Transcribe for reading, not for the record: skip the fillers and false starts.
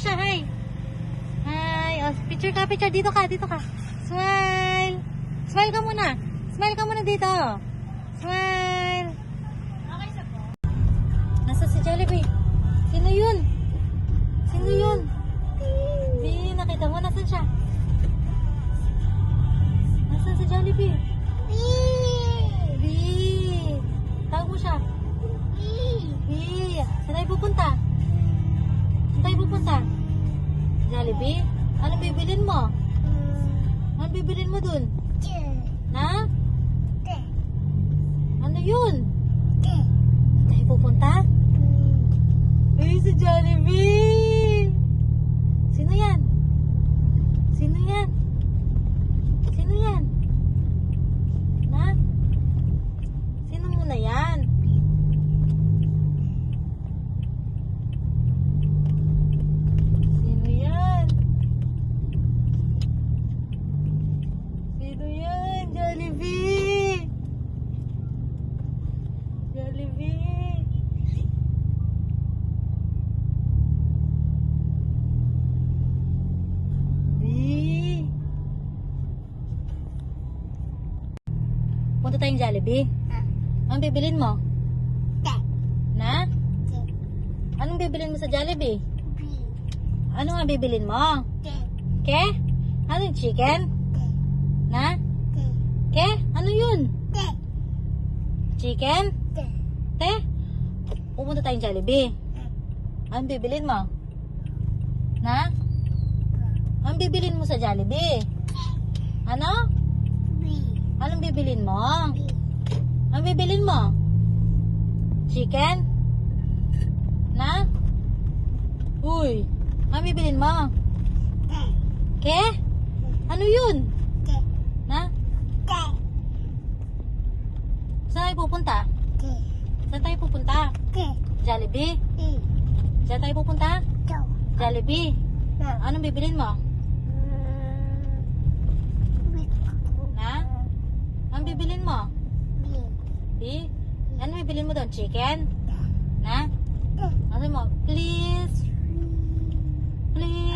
siya. Hi. Hi. Oh, picture ka, picture. Dito ka, dito ka. Smile. Smile ka muna. Smile ka muna dito. Smile. Okay sa po. Nasa si Jollibee? Sino yun? Sino yun? Di, nakita mo. Nasaan siya? Nasaan si Jollibee? Di. Tawag mo siya. Di. Saan tayo pupunta? Saan tayo pupunta? Jollibee? Anong bibilin mo? Anong bibilin mo dun? Na? Ano yun? Saan tayo pupunta? Ay, si Jollibee! Sino yan? Sino yan? Sino yan? Na? Sino muna yan? Sino yan? Sino yan? Jollibee! Jollibee! Di. Punta tayong Jollibee. Anong bibilin mo? Na? Anong bibilin mo sa Jollibee? Ano nga bibilin mo? Ke? Ano yung chicken? Na? Ke? Ano yun? Chicken? Te? Pupunta tayong Jollibee. Anong bibilin mo? Na? Anong bibilin mo sa Jollibee? Ano? Anong bibilin mo? Anong bibilin mo? Chicken? Na? Uy, anong bibilin mo? Ke? Ano yun? Na? Saan tayo pupunta? Saan tayo pupunta? Jollibee? Saan tayo pupunta? Jollibee? Anong bibilin mo? Na? Anong bibilin mo? Di? Anong bibilin mo doon? Chicken? Na? Ano mo? Please? Please?